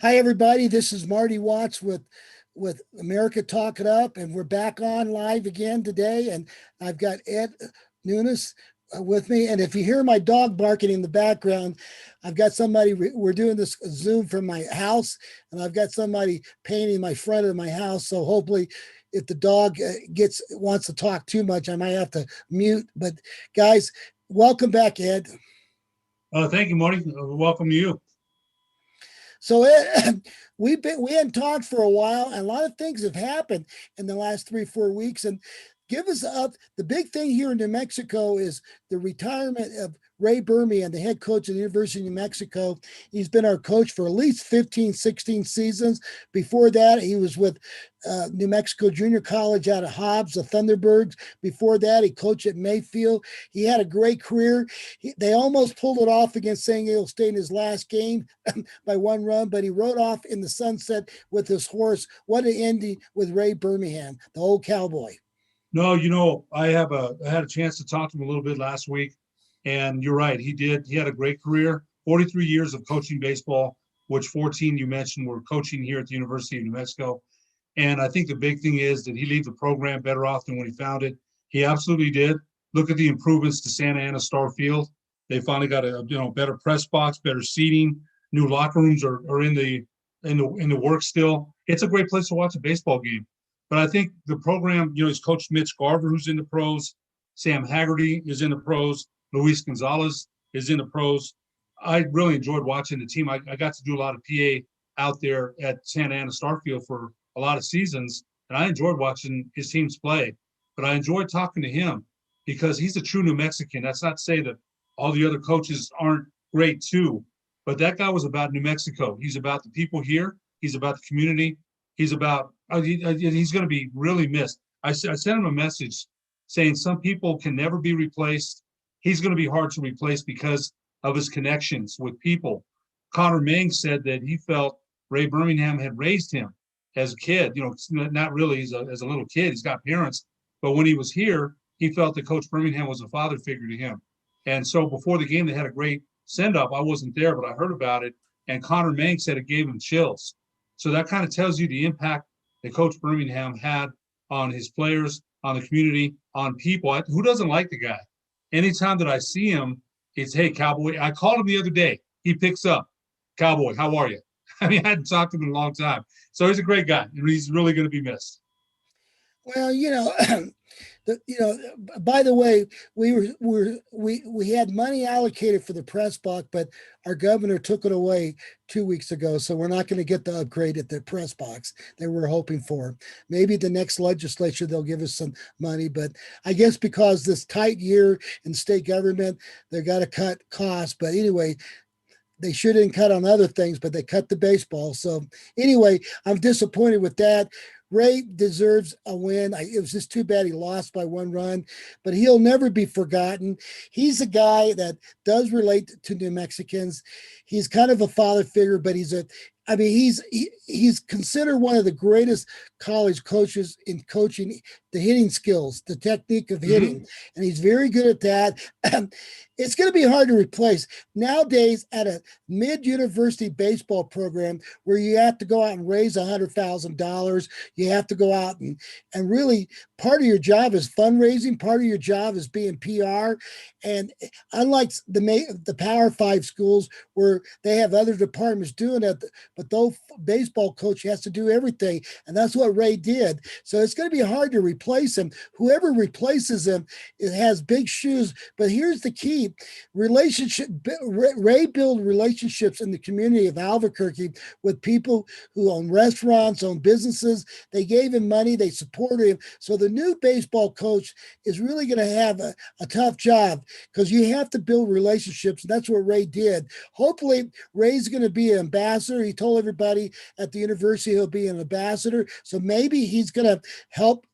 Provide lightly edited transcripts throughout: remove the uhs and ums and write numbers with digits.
Hi, everybody. This is Marty Watts with America Talk It Up, and we're back on live again today. And I've got Ed Nunes with me. And if you hear my dog barking in the background, I've got somebody. We're doing this Zoom from my house, and I've got somebody painting my front of my house. So hopefully, if the dog gets wants to talk too much, I might have to mute. But guys, welcome back, Ed. Thank you, Marty. Welcome to you. So we hadn't talked for a while, and a lot of things have happened in the last 3 4 weeks. And give us up. The big thing here in New Mexico is the retirement of Ray Birmingham, the head coach of the University of New Mexico. He's been our coach for at least 15, 16 seasons. Before that, he was with New Mexico Junior College out of Hobbs, the Thunderbirds. Before that, he coached at Mayfield. He had a great career. They almost pulled it off against San Diego State in his last game by one run, but he rode off in the sunset with his horse. What an ending with Ray Birmingham, the old cowboy. No, I had a chance to talk to him a little bit last week, and you're right. He did. He had a great career. 43 years of coaching baseball, which 14 you mentioned were coaching here at the University of New Mexico. And I think the big thing is that he leaves the program better off than when he found it. He absolutely did. Look at the improvements to Santa Ana Star Field. They finally got a better press box, better seating. New locker rooms are in the work still. It's a great place to watch a baseball game. But I think the program, he's coached Mitch Garver, who's in the pros. Sam Haggerty is in the pros. Luis Gonzalez is in the pros. I really enjoyed watching the team. I got to do a lot of PA out there at Santa Ana Starfield for a lot of seasons, and I enjoyed watching his teams play. But I enjoyed talking to him because he's a true New Mexican. That's not to say that all the other coaches aren't great too, but that guy was about New Mexico. He's about the people here. He's about the community. He's about he's going to be really missed. I sent him a message saying some people can never be replaced. He's going to be hard to replace because of his connections with people. Connor Mang said that he felt Ray Birmingham had raised him as a kid. Not really as a little kid. He's got parents, but when he was here, he felt that Coach Birmingham was a father figure to him. And so before the game, they had a great send up. I wasn't there, but I heard about it. And Connor Mang said it gave him chills. So that kind of tells you the impact that Coach Birmingham had on his players, on the community, on people. Who doesn't like the guy? Anytime that I see him, it's, hey, Cowboy. I called him the other day. He picks up. Cowboy, how are you? I mean, I hadn't talked to him in a long time. So he's a great guy, and he's really going to be missed. Well, by the way, we had money allocated for the press box, but our governor took it away 2 weeks ago, so we're not going to get the upgrade at the press box that we're hoping for. Maybe the next legislature they'll give us some money, but I guess because this tight year in state government, they got to cut costs. But anyway, they shouldn't cut on other things, but they cut the baseball. So anyway, I'm disappointed with that. Ray deserves a win. It was just too bad he lost by one run, but he'll never be forgotten. He's a guy that does relate to New Mexicans. He's kind of a father figure, but he's considered one of the greatest college coaches in coaching the hitting skills, the technique of hitting, Mm-hmm. and he's very good at that. It's going to be hard to replace nowadays at a mid-university baseball program where you have to go out and raise $100,000. You have to go out and really part of your job is fundraising. Part of your job is being PR. And unlike the Power Five schools where they have other departments doing it, but though baseball coach has to do everything, and that's what Ray did. So it's going to be hard to replace him. Whoever replaces him, it has big shoes. But here's the key: relationship. Ray built relationships in the community of Albuquerque with people who own restaurants, own businesses. They gave him money. They supported him. So the new baseball coach is really going to have a tough job because you have to build relationships. And that's what Ray did. Hopefully, Ray's going to be an ambassador. He told everybody at the university he'll be an ambassador. So maybe he's going to help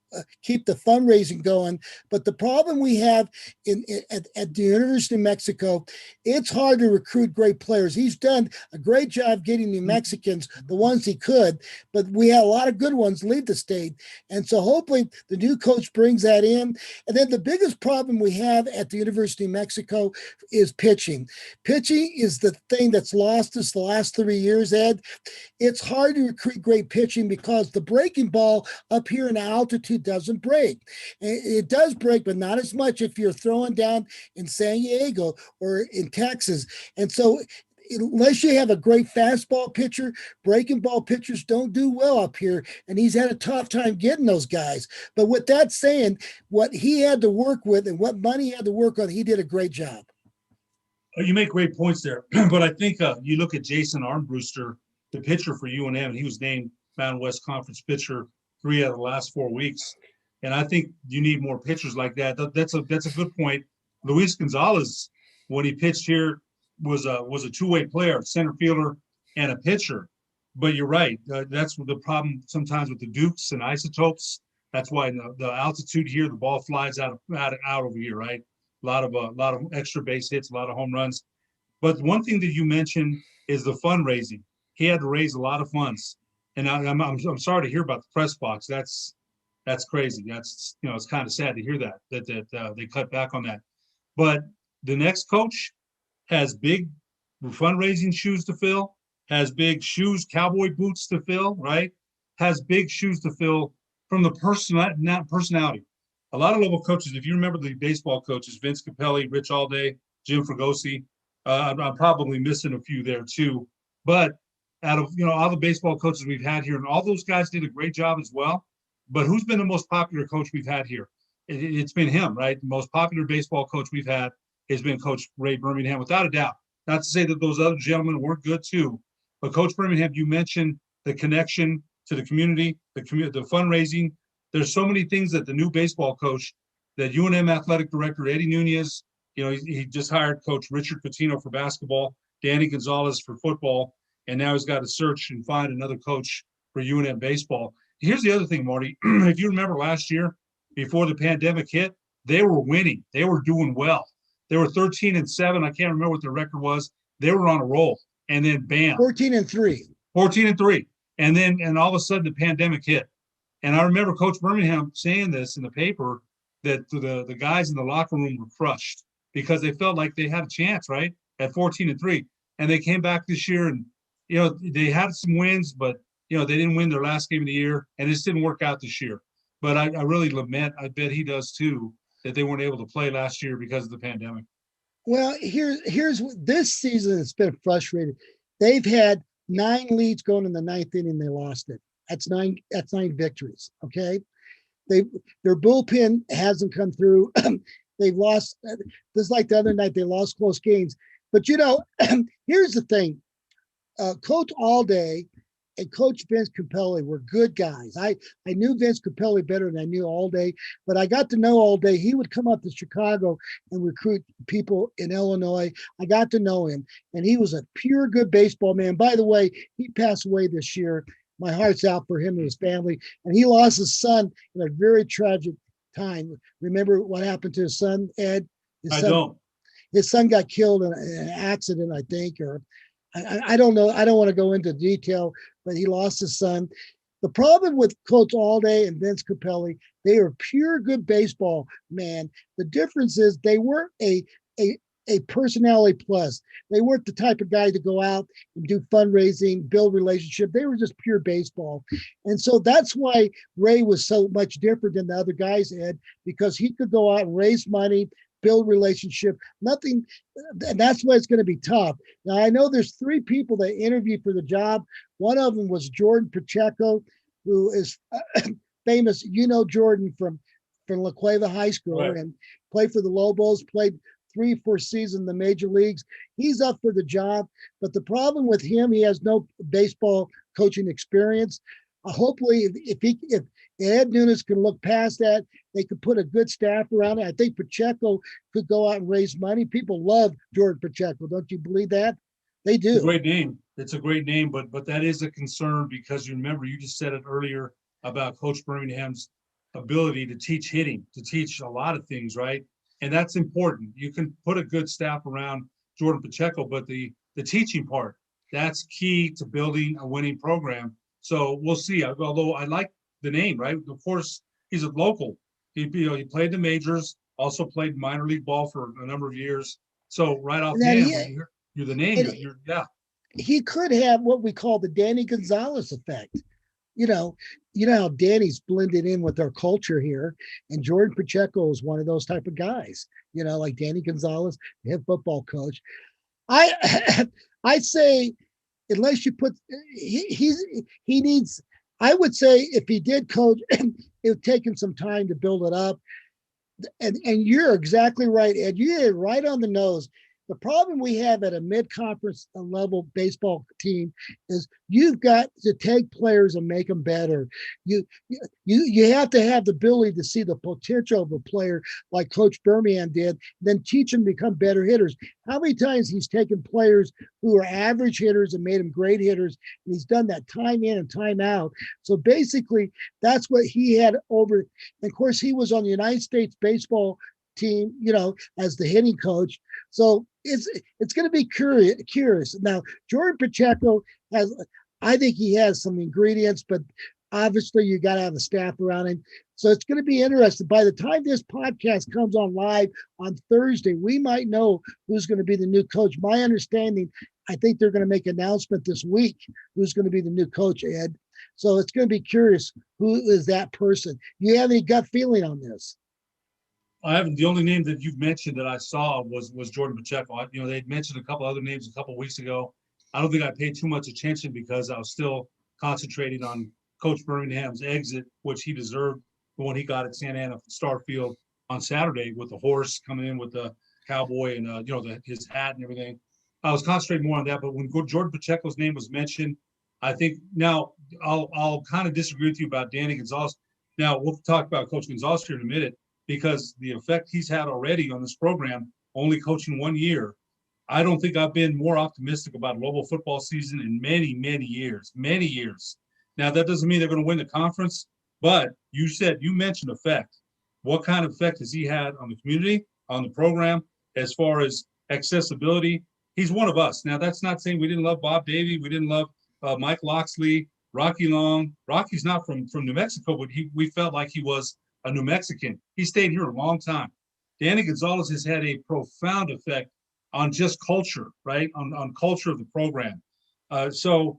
keep the fundraising going. But the problem we have at the University of Mexico, it's hard to recruit great players. He's done a great job getting the Mexicans, the ones he could, but we had a lot of good ones leave the state. And so hopefully the new coach brings that in. And then the biggest problem we have at the University of Mexico is pitching. Pitching is the thing that's lost us the last 3 years, Ed. It's hard to recruit great pitching because the breaking ball up here in altitude doesn't break. It does break, but not as much if you're throwing down in San Diego or in Texas. And so unless you have a great fastball pitcher, breaking ball pitchers don't do well up here. And he's had a tough time getting those guys. But with that saying, what he had to work with and what money he had to work on, he did a great job. You make great points there. But I think you look at Jason Armbruster, the pitcher for UNM, and he was named Mountain West Conference pitcher 3 out of the last 4 weeks. And I think you need more pitchers like that. That's a good point. Luis Gonzalez, when he pitched here, was a two-way player, center fielder and a pitcher. But you're right. That's the problem sometimes with the Dukes and Isotopes. That's why the altitude here, the ball flies out over here, right? A lot of extra base hits, a lot of home runs. But one thing that you mentioned is the fundraising. He had to raise a lot of funds, and I'm sorry to hear about the press box. That's crazy. That's it's kind of sad to hear that they cut back on that. But the next coach has big fundraising shoes to fill, has big shoes, cowboy boots to fill, right? Has big shoes to fill from the personality. A lot of local coaches, if you remember the baseball coaches, Vince Capelli, Rich Allday, Jim Fregosi, I'm probably missing a few there too. But out of all the baseball coaches we've had here, and all those guys did a great job as well. But who's been the most popular coach we've had here? It's been him, right? The most popular baseball coach we've had has been Coach Ray Birmingham, without a doubt. Not to say that those other gentlemen weren't good too, but Coach Birmingham, you mentioned the connection to the community, the fundraising. There's so many things that the new baseball coach, that UNM athletic director Eddie Nunez, he just hired Coach Richard Patino for basketball, Danny Gonzalez for football, and now he's got to search and find another coach for UNM baseball. Here's the other thing, Marty. If you remember last year, before the pandemic hit, they were winning. They were doing well. They were 13-7. I can't remember what their record was. They were on a roll, and then bam, 14-3. 14-3, and all of a sudden the pandemic hit. And I remember Coach Birmingham saying this in the paper, that the guys in the locker room were crushed because they felt like they had a chance, right, at 14-3. And they came back this year, and they had some wins, but they didn't win their last game of the year, and it just didn't work out this year. But I really lament, I bet he does too, that they weren't able to play last year because of the pandemic. Well, here's this season. It's been frustrating. They've had 9 leads going in the 9th inning. They lost it. That's 9 victories. Okay. Their bullpen hasn't come through. They've lost, just like the other night, they lost close games. But here's the thing. Coach Allday and Coach Vince Capelli were good guys. I knew Vince Capelli better than I knew Allday, but I got to know Allday. He would come up to Chicago and recruit people in Illinois. I got to know him, and he was a pure good baseball man. By the way, he passed away this year. My heart's out for him and his family, and he lost his son in a very tragic time. Remember what happened to his son, Ed? I don't. His son got killed in an accident, I think, or I don't know. I don't want to go into detail, but he lost his son. The problem with Coach Allday and Vince Capelli, they are pure good baseball, man. The difference is they weren't a personality plus. They weren't the type of guy to go out and do fundraising, build relationship. They were just pure baseball. And so that's why Ray was so much different than the other guys, Ed, because he could go out and raise money, build relationship, nothing. And that's why it's going to be tough. Now, I know there's 3 people that interviewed for the job. One of them was Jordan Pacheco, who is famous. Jordan from La Cueva High School, right, and played for the Lobos, played 3-4 seasons in the major leagues. He's up for the job. But the problem with him, he has no baseball coaching experience. Hopefully, if Ed Nunez can look past that, they could put a good staff around it. I think Pacheco could go out and raise money. People love Jordan Pacheco. Don't you believe that? They do. It's a great name. It's a great name, but that is a concern because you remember, you just said it earlier about Coach Birmingham's ability to teach hitting, to teach a lot of things, right? And that's important. You can put a good staff around Jordan Pacheco, but the teaching part, that's key to building a winning program. So we'll see. Although I like the name, right? Of course, he's a local. He played the majors, also played minor league ball for a number of years. So right And then offhand, when you hear the name, and you're yeah. he could have what we call the Danny Gonzalez effect. You know, you know how Danny's blended in with our culture here, and Jordan Pacheco is one of those type of guys. Like Danny Gonzalez, the head football coach. I I say unless you put he needs. I would say if he did coach, it would take him some time to build it up. And you're exactly right, Ed. You hit it right on the nose. The problem we have at a mid-conference level baseball team is you've got to take players and make them better. You have to have the ability to see the potential of a player like Coach Birmingham did, then teach them to become better hitters. How many times he's taken players who are average hitters and made them great hitters, and he's done that time in and time out. So basically, that's what he had over. And of course, he was on the United States baseball team, as the hitting coach. So it's going to be curious. Now, Jordan Pacheco has, I think he has some ingredients, but obviously you got to have a staff around him. So it's going to be interesting. By the time this podcast comes on live on Thursday, we might know who's going to be the new coach. My understanding, I think they're going to make an announcement this week who's going to be the new coach, Ed. So it's going to be curious who is that person. Do you have any gut feeling on this? I haven't. The only name that you've mentioned that I saw was Jordan Pacheco. They'd mentioned a couple other names a couple of weeks ago. I don't think I paid too much attention because I was still concentrating on Coach Birmingham's exit, which he deserved when he got at Santa Ana Starfield on Saturday with the horse coming in with the cowboy and his hat and everything. I was concentrating more on that. But when Jordan Pacheco's name was mentioned, I think now I'll kind of disagree with you about Danny Gonzalez. Now we'll talk about Coach Gonzalez here in a minute, because the effect he's had already on this program, only coaching 1 year, I don't think I've been more optimistic about Lobo football season in many, many years, many years. Now, that doesn't mean they're going to win the conference, but you mentioned effect. What kind of effect has he had on the community, on the program, as far as accessibility? He's one of us. Now, that's not saying we didn't love Bob Davie, we didn't love Mike Loxley, Rocky Long. Rocky's not from New Mexico, but we felt like he was a New Mexican. He stayed here a long time. Danny Gonzalez has had a profound effect on just culture, right? On culture of the program. So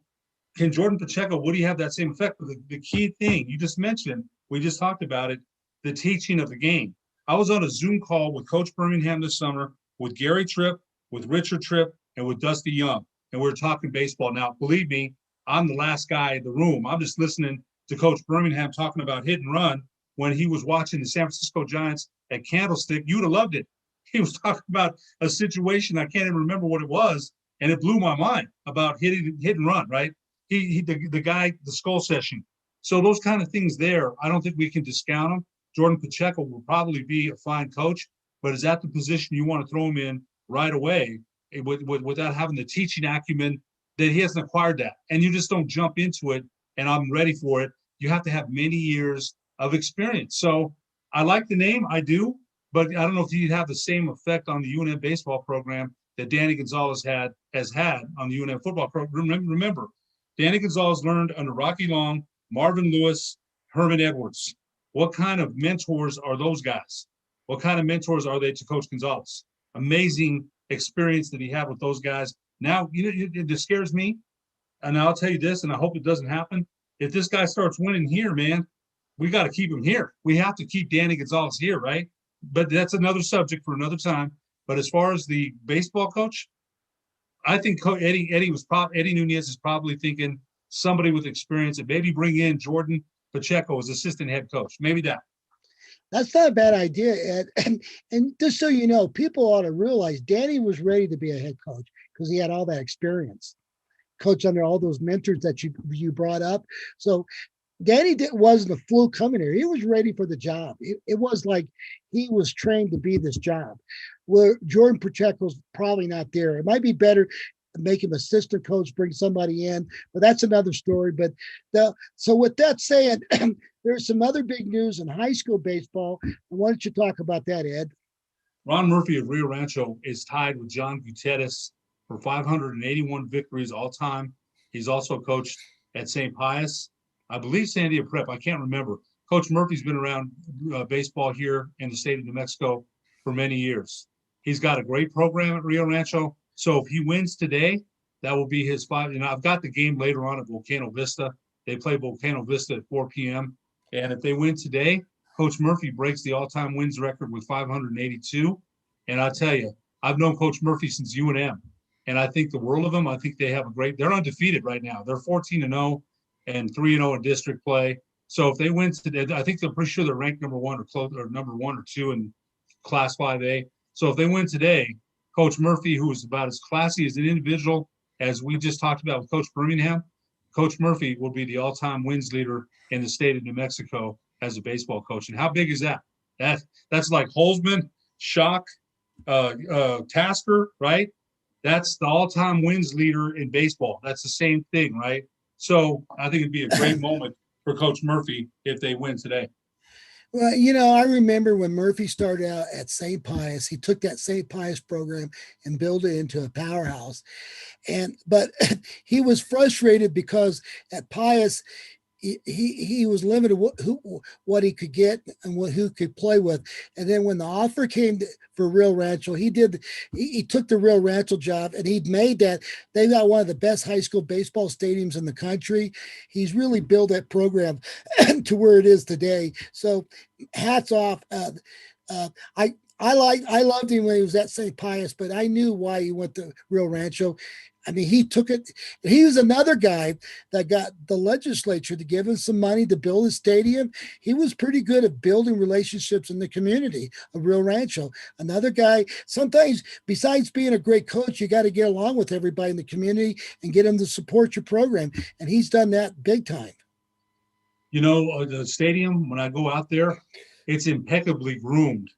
can Jordan Pacheco, would he have that same effect? But the key thing you just mentioned, we just talked about it, the teaching of the game. I was on a Zoom call with Coach Birmingham this summer, with Gary Tripp, with Richard Tripp, and with Dusty Young. And we were talking baseball. Now, believe me, I'm the last guy in the room. I'm just listening to Coach Birmingham talking about hit and run. When he was watching the San Francisco Giants at Candlestick, you'd have loved it. He was talking about a situation, I can't even remember what it was, and it blew my mind about hit and run, right? The guy, the skull session. So those kind of things there, I don't think we can discount them. Jordan Pacheco will probably be a fine coach, but is that the position you want to throw him in right away without having the teaching acumen that he hasn't acquired that? And you just don't jump into it and I'm ready for it. You have to have many years of experience. So I like the name, I do, but I don't know if he'd have the same effect on the UNM baseball program that Danny Gonzalez has had on the UNM football program. Remember, Danny Gonzalez learned under Rocky Long, Marvin Lewis, Herman Edwards. What kind of mentors are those guys? What kind of mentors are they to Coach Gonzalez? Amazing experience that he had with those guys. Now, it scares me, and I'll tell you this, and I hope it doesn't happen. If this guy starts winning here, man, we got to keep him here. We have to keep Danny Gonzalez here, right? But that's another subject for another time. But as far as the baseball coach, I think Eddie Nunez is probably thinking somebody with experience and maybe bring in Jordan Pacheco as assistant head coach. Maybe that. That's not a bad idea, Ed. And just so you know, people ought to realize Danny was ready to be a head coach because he had all that experience. Coach under all those mentors that you brought up. So Danny wasn't a fluke coming here. He was ready for the job. It was like he was trained to be this job. Where Jordan Pacheco's probably not there. It might be better to make him assistant coach, bring somebody in, but that's another story. But so with that saying, there's some other big news in high school baseball. Why don't you talk about that, Ed? Ron Murphy of Rio Rancho is tied with John Gutierrez for 581 victories all time. He's also coached at St. Pius, I believe Sandia Prep. I can't remember. Coach Murphy's been around baseball here in the state of New Mexico for many years. He's got a great program at Rio Rancho. So if he wins today, that will be his five. I've got the game later on at Volcano Vista. They play Volcano Vista at 4 p.m. And if they win today, Coach Murphy breaks the all-time wins record with 582. And I tell you, I've known Coach Murphy since UNM, and I think the world of him. I think they have a great. They're undefeated right now. They're 14-0 and 3-0 in district play. So if they win today, I think they're pretty sure they're ranked number one or close or number 1 or 2 in Class 5A. So if they win today, Coach Murphy, who is about as classy as an individual as we just talked about with Coach Birmingham, Coach Murphy will be the all-time wins leader in the state of New Mexico as a baseball coach. And how big is that? That's like Holzman, Schock, Tasker, right? That's the all-time wins leader in baseball. That's the same thing, right? So I think it'd be a great moment for Coach Murphy if they win today. Well, I remember when Murphy started out at St. Pius, he took that St. Pius program and built it into a powerhouse. But he was frustrated because at Pius, he was limited what he could get and who could play with. And then when the offer came for Rio Rancho, he took the Rio Rancho job, and he'd made that. They got one of the best high school baseball stadiums in the country. He's really built that program to where it is today. So hats off. I loved him when he was at St. Pius, but I knew why he went to Rio Rancho. I mean, he took it. He was another guy that got the legislature to give him some money to build a stadium. He was pretty good at building relationships in the community of Rio Rancho. Another guy, sometimes besides being a great coach, you got to get along with everybody in the community and get them to support your program. And he's done that big time. The stadium, when I go out there, it's impeccably groomed.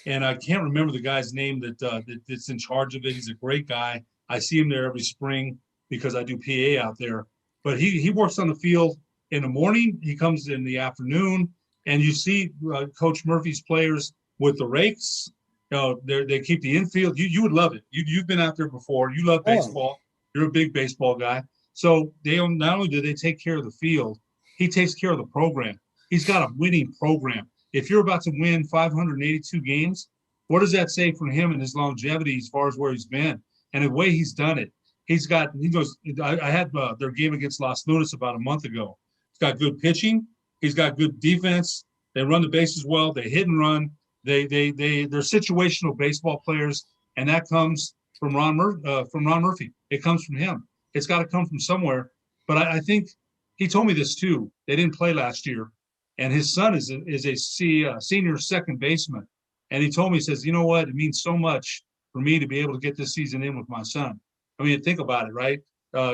And I can't remember the guy's name that's in charge of it. He's a great guy. I see him there every spring because I do PA out there. But he works on the field in the morning. He comes in the afternoon, and you see Coach Murphy's players with the rakes. They keep the infield. You would love it. You've been out there before. You love baseball. You're a big baseball guy. So not only do they take care of the field, he takes care of the program. He's got a winning program. If you're about to win 582 games, what does that say for him and his longevity as far as where he's been and the way he's done it? I had their game against Las Lunas about a month ago. He's got good pitching. He's got good defense. They run the bases well. They hit and run. They're situational baseball players, and that comes from Ron Murphy. It comes from him. It's got to come from somewhere. But I think he told me this too. They didn't play last year. And his son is a senior second baseman. And he told me, he says, you know what? It means so much for me to be able to get this season in with my son. I mean, think about it, right?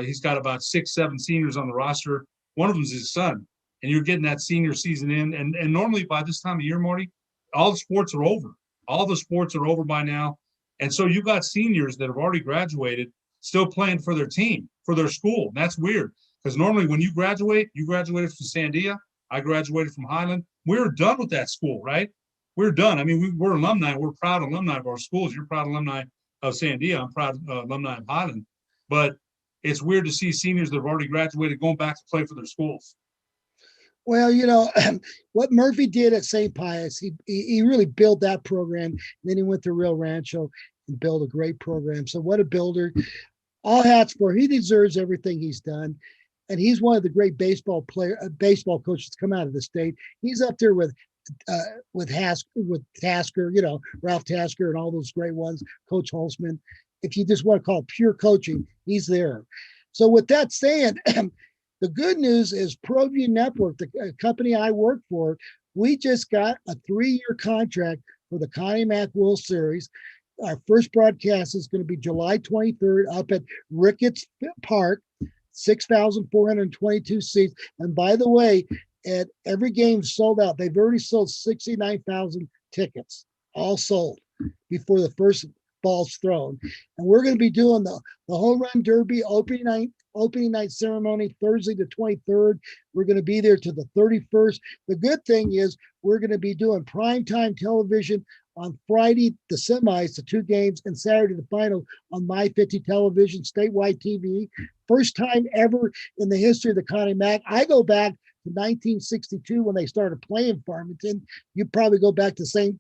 He's got about 6, 7 seniors on the roster. One of them is his son. And you're getting that senior season in. And normally by this time of year, Marty, all the sports are over. All the sports are over by now. And so you got seniors that have already graduated still playing for their team, for their school. That's weird. Because normally when you graduated from Sandia, I graduated from Highland. We're done with that school, right? We're done. I mean, we're alumni. We're proud alumni of our schools. You're proud alumni of Sandia. I'm proud alumni of Highland. But it's weird to see seniors that have already graduated going back to play for their schools. Well, what Murphy did at St. Pius, he really built that program. And then he went to Rio Rancho and built a great program. So what a builder. All hats for him. He deserves everything he's done. And he's one of the great baseball coaches come out of the state. He's up there with Tasker, Ralph Tasker and all those great ones, Coach Holzman. If you just want to call it pure coaching, he's there. So with that said, the good news is ProView Network, the company I work for, we just got a 3-year contract for the Connie Mack World Series. Our first broadcast is going to be July 23rd up at Ricketts Park. 6,422 seats. And by the way, at every game sold out. They've already sold 69,000 tickets, all sold before the first balls thrown. And we're going to be doing the home run derby opening night ceremony Thursday the 23rd. We're going to be there to the 31st. The good thing is we're going to be doing primetime television on Friday, the semis, the 2 games, and Saturday, the final on My 50 Television, statewide TV. First time ever in the history of the Connie Mack. I go back to 1962 when they started playing Farmington. You probably go back to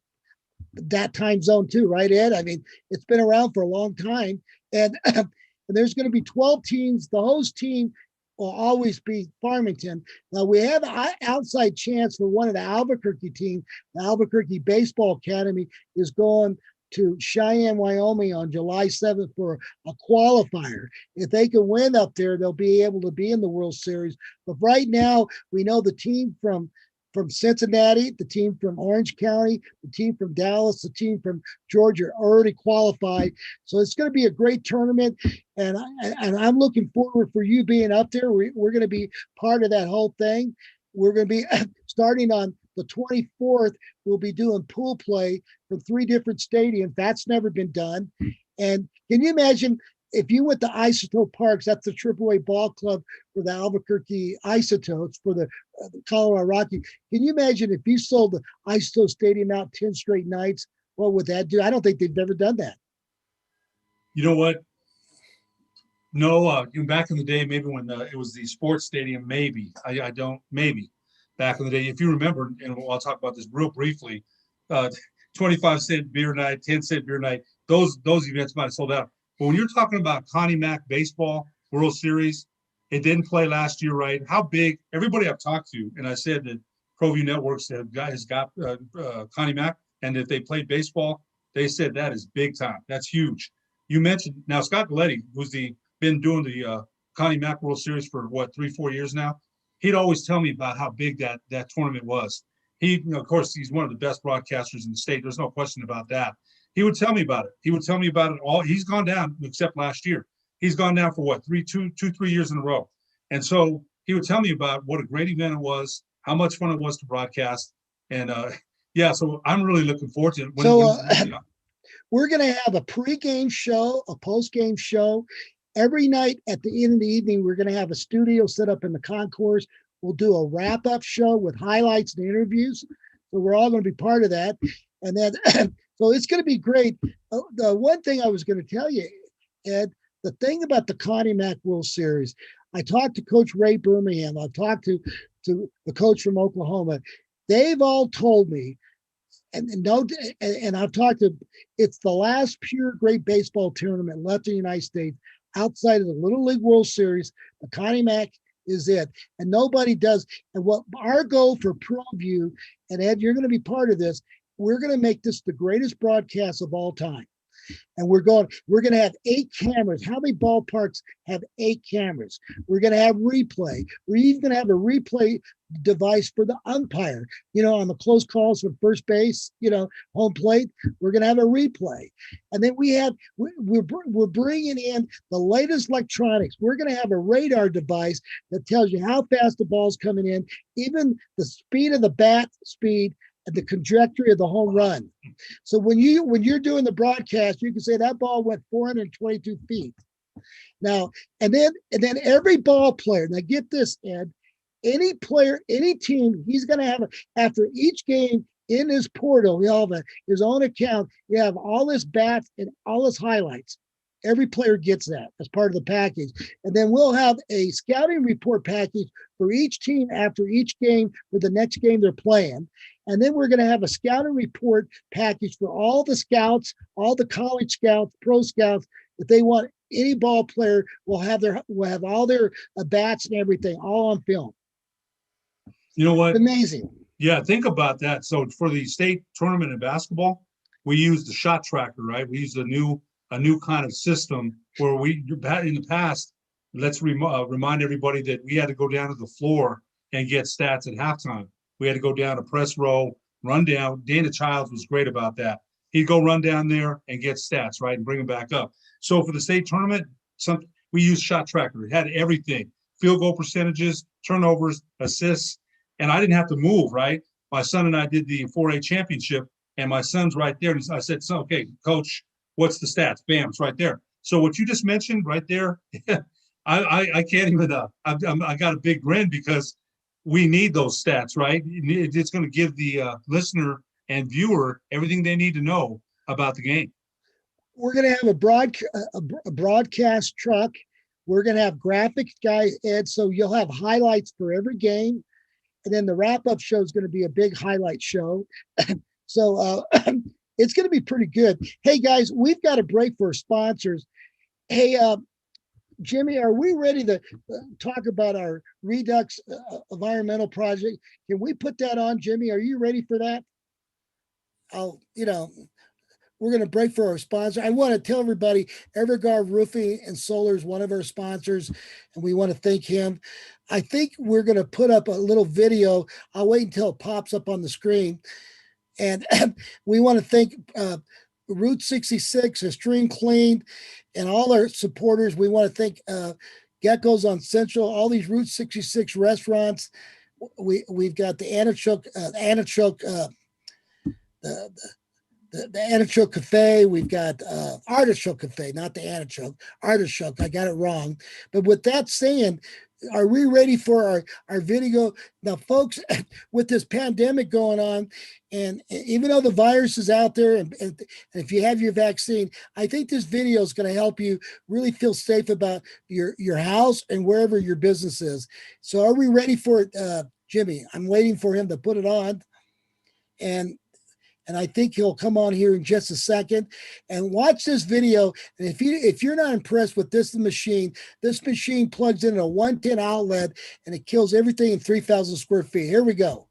that time zone too, right, Ed? I mean, it's been around for a long time. And, and there's going to be 12 teams. The host team will always be Farmington. Now, we have an outside chance for one of the Albuquerque team. The Albuquerque Baseball Academy is going to Cheyenne, Wyoming on July 7th for a qualifier. If they can win up there, they'll be able to be in the World Series. But right now, we know the team from Cincinnati, the team from Orange County, the team from Dallas, the team from Georgia are already qualified. So it's going to be a great tournament. And I'm looking forward for you being up there. We're going to be part of that whole thing. We're going to be starting on the 24th. We'll be doing pool play from 3 different stadiums. That's never been done. And can you imagine if you went to Isotope Parks, that's the AAA ball club for the Albuquerque Isotopes for the Colorado Rockies. Can you imagine if you sold the Isotope Stadium out 10 straight nights? What would that do? I don't think they've ever done that. You know what? No, back in the day, maybe when it was the sports stadium, maybe. I don't, maybe. Back in the day, if you remember, and I'll talk about this real briefly, 25-cent beer night, 10-cent beer night, those events might have sold out. But when you're talking about Connie Mack Baseball World Series, it didn't play last year, right? How big? Everybody I've talked to, and I said that ProView Networks has got Connie Mack, and if they played baseball, they said that is big time. That's huge. You mentioned, now Scott Galletti, who's been doing the Connie Mack World Series for, 3-4 years now, he'd always tell me about how big that tournament was. He, of course, he's one of the best broadcasters in the state. There's no question about that. He would tell me about it. He would tell me about it all. He's gone down, except last year. He's gone down for 3 years in a row. And so he would tell me about what a great event it was, how much fun it was to broadcast. And so I'm really looking forward to it. We're going to have a pregame show, a postgame show. Every night at the end of the evening, we're going to have a studio set up in the concourse. We'll do a wrap-up show with highlights and interviews. So we're all going to be part of that. And then, so it's going to be great. The one thing I was going to tell you, Ed, the thing about the Connie Mack World Series, I talked to Coach Ray Birmingham. I've talked to the coach from Oklahoma. They've all told me, and I've talked to, it's the last pure great baseball tournament left in the United States outside of the Little League World Series. The Connie Mack is it, and nobody does. And what our goal for ProView, and Ed, you're going to be part of this, we're going to make this the greatest broadcast of all time. And we're going to have 8 cameras. How many ballparks have 8 cameras? We're going to have replay. We're even going to have a replay device for the umpire, on the close calls from first base, home plate. We're going to have a replay. And then we're bringing in the latest electronics. We're going to have a radar device that tells you how fast the ball's coming in, even the speed of the bat speed, and the trajectory of the home run. So when you're doing the broadcast, you can say that ball went 422 feet. Now, and then every ball player, now get this, Ed, any player, any team, he's going to have, after each game in his portal, he'll have his own account. You have all his bats and all his highlights. Every player gets that as part of the package. And then we'll have a scouting report package for each team after each game for the next game they're playing. And then we're going to have a scouting report package for all the scouts, all the college scouts, pro scouts. If they want any ball player, we'll have all their bats and everything all on film. You know what? It's amazing. Yeah, think about that. So for the state tournament in basketball, we use the shot tracker, right? We use a new kind of system where in the past, let's remind everybody that we had to go down to the floor and get stats at halftime. We had to go down to press row, run down. Dana Childs was great about that. He'd go run down there and get stats, right, and bring them back up. So for the state tournament, we used shot tracker. It had everything: field goal percentages, turnovers, assists, and I didn't have to move, right? My son and I did the 4A championship, and my son's right there. And I said, "So, okay, coach, What's the stats? Bam, it's right there. So what you just mentioned right there, I can't even, I got a big grin because we need those stats, right? It's going to give the listener and viewer everything they need to know about the game. We're going to have a broadcast truck. We're going to have graphics guy, Ed, so you'll have highlights for every game. And then the wrap-up show is going to be a big highlight show. So it's going to be pretty good. Hey, guys, we've got a break for sponsors. Hey, Jimmy, are we ready to talk about our Redux environmental project? Can we put that on, Jimmy? Are you ready for that? We're going to break for our sponsor. I want to tell everybody, Everguard Roofing and Solar is one of our sponsors, and we want to thank him. I think we're going to put up a little video. I'll wait until it pops up on the screen. And we want to thank Route 66, Stream Clean, and all our supporters. We want to thank Geckos on Central, all these Route 66 restaurants. We've got the Antichoke, the Artichoke Cafe. We've got Artichoke Cafe, not the Artichoke. Artichoke, I got it wrong. But with that saying, are we ready for our video? Now, folks, with this pandemic going on, and even though the virus is out there, and if you have your vaccine, I think this video is going to help you really feel safe about your house and wherever your business is. So are we ready for it, Jimmy? I'm waiting for him to put it on. And I think he'll come on here in just a second and watch this video. And if you're not impressed with this machine plugs in a 110 outlet and it kills everything in 3,000 square feet. Here we go.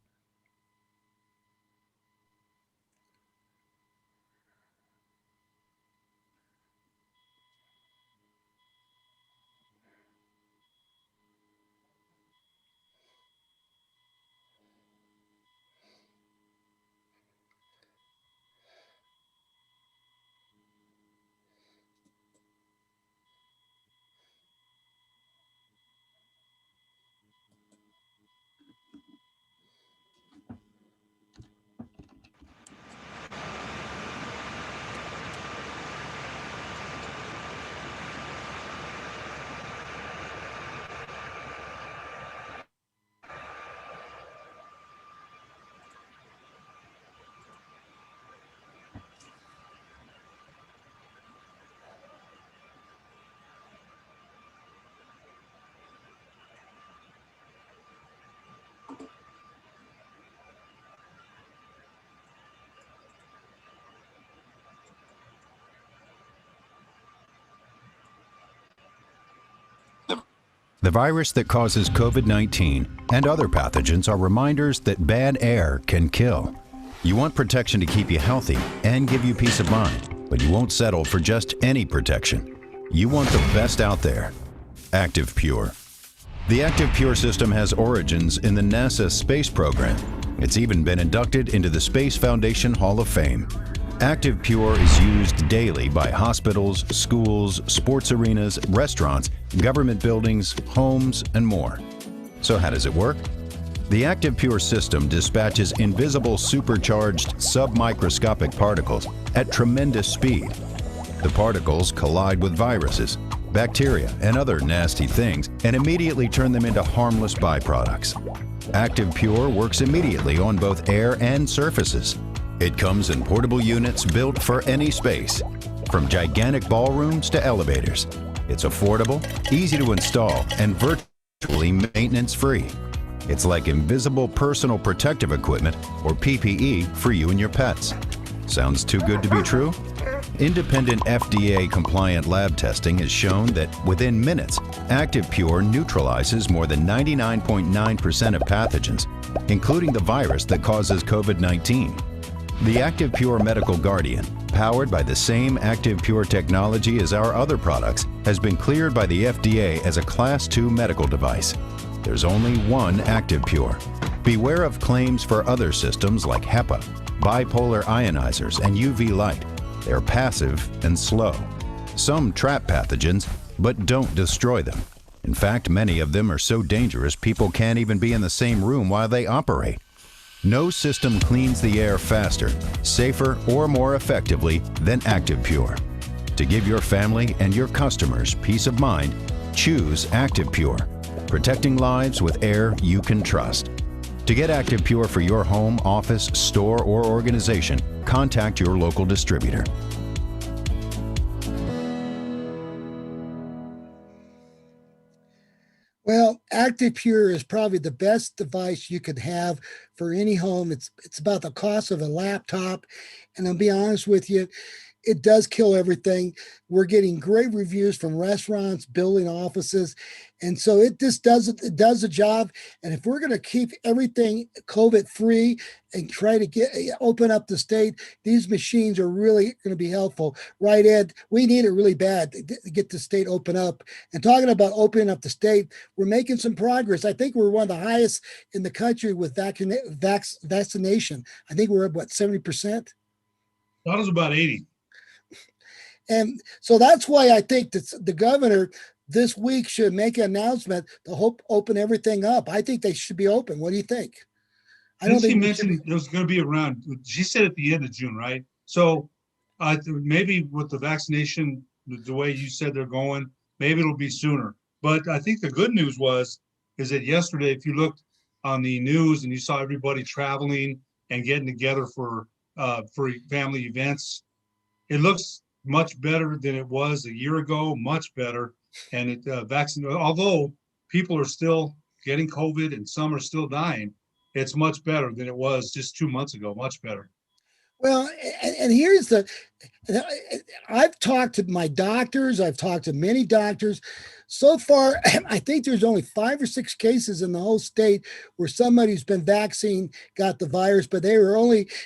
The virus that causes COVID-19 and other pathogens are reminders that bad air can kill. You want protection to keep you healthy and give you peace of mind, but you won't settle for just any protection. You want the best out there. Active Pure. The Active Pure system has origins in the NASA space program. It's even been inducted into the Space Foundation Hall of Fame. Active Pure is used daily by hospitals, schools, sports arenas, restaurants, government buildings, homes, and more. So how does it work? The Active Pure system dispatches invisible supercharged submicroscopic particles at tremendous speed. The particles collide with viruses, bacteria, and other nasty things and immediately turn them into harmless byproducts. Active Pure works immediately on both air and surfaces. It comes in portable units built for any space, from gigantic ballrooms to elevators. It's affordable, easy to install, and virtually maintenance-free. It's like invisible personal protective equipment, or PPE, for you and your pets. Sounds too good to be true? Independent FDA-compliant lab testing has shown that within minutes, Active Pure neutralizes more than 99.9% of pathogens, including the virus that causes COVID-19. The Active Pure Medical Guardian, powered by the same Active Pure technology as our other products, has been cleared by the FDA as a Class II medical device. There's only one Active Pure. Beware of claims for other systems like HEPA, bipolar ionizers, and UV light. They're passive and slow. Some trap pathogens, but don't destroy them. In fact, many of them are so dangerous people can't even be in the same room while they operate. No system cleans the air faster, safer, or more effectively than Active Pure. To give your family and your customers peace of mind, choose Active Pure, protecting lives with air you can trust. To get Active Pure for your home, office, store, or organization, contact your local distributor. Well, Active Pure is probably the best device you could have for any home. It's about the cost of a laptop, and I'll be honest with you, it does kill everything. We're getting great reviews from restaurants, building offices, and so it just does it. It does the job. And if we're going to keep everything COVID free and try to open up the state, these machines are really going to be helpful, right, Ed? We need it really bad to get the state open up. And talking about opening up the state, we're making some progress. I think we're one of the highest in the country with vaccination. I think we're at what, 70%. That was about 80. And so that's why I think that the governor this week should make an announcement to open everything up. I think they should be open. What do you think? I don't She think mentioned it was going to be around. She said at the end of June, right? So maybe with the vaccination, the way you said they're going, maybe it'll be sooner. But I think the good news is that yesterday, if you looked on the news and you saw everybody traveling and getting together for family events, it looks much better than it was a year ago, much better. And although people are still getting COVID and some are still dying, it's much better than it was just 2 months ago, much better. Well, and here's I've talked to my doctors. I've talked to many doctors. So far, I think there's only 5 or 6 cases in the whole state where somebody who's been vaccinated got the virus, but they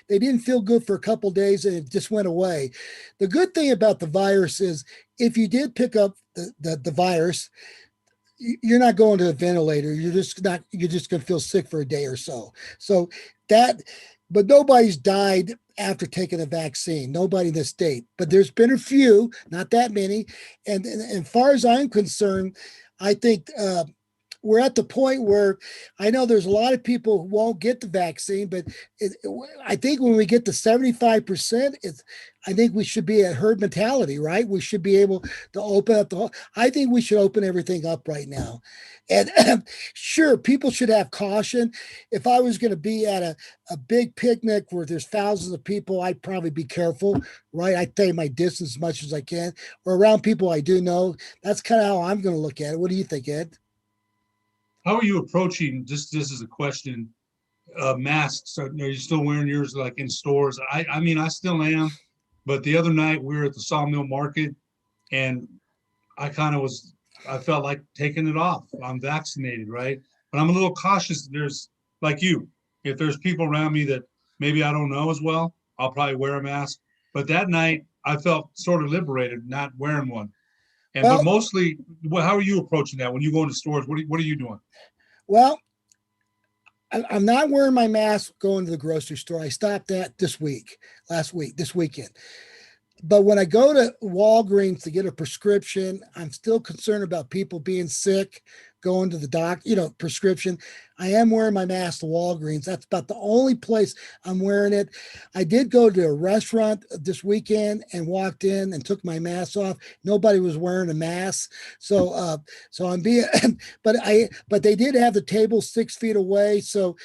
didn't feel good for a couple of days and it just went away. The good thing about the virus is if you did pick up the virus, you're not going to a ventilator. You're just going to feel sick for a day or so. But nobody's died after taking a vaccine. Nobody in the state, but there's been a few, not that many. And as far as I'm concerned, I think we're at the point where I know there's a lot of people who won't get the vaccine, but I think when we get to 75%, I think we should be at herd mentality, right? We should be able to open up I think we should open everything up right now. And sure, people should have caution. If I was going to be at a big picnic where there's thousands of people, I'd probably be careful, right? I'd stay my distance as much as I can, or around people I do know. That's kind of how I'm going to look at it. What do you think, Ed? How are you approaching, this is a question, masks? Are you still wearing yours like in stores? I mean, I still am, but the other night we were at the Sawmill Market and I felt like taking it off. I'm vaccinated, right? But I'm a little cautious. There's, like you, if there's people around me that maybe I don't know as well, I'll probably wear a mask. But that night I felt sort of liberated not wearing one. But mostly, how are you approaching that when you go into stores? What are you doing? Well, I'm not wearing my mask going to the grocery store. I stopped that this weekend. But when I go to Walgreens to get a prescription, I'm still concerned about people being sick, going to the doctor, prescription. I am wearing my mask to Walgreens. That's about the only place I'm wearing it. I did go to a restaurant this weekend and walked in and took my mask off. Nobody was wearing a mask. So I'm being, but they did have the table 6 feet away. So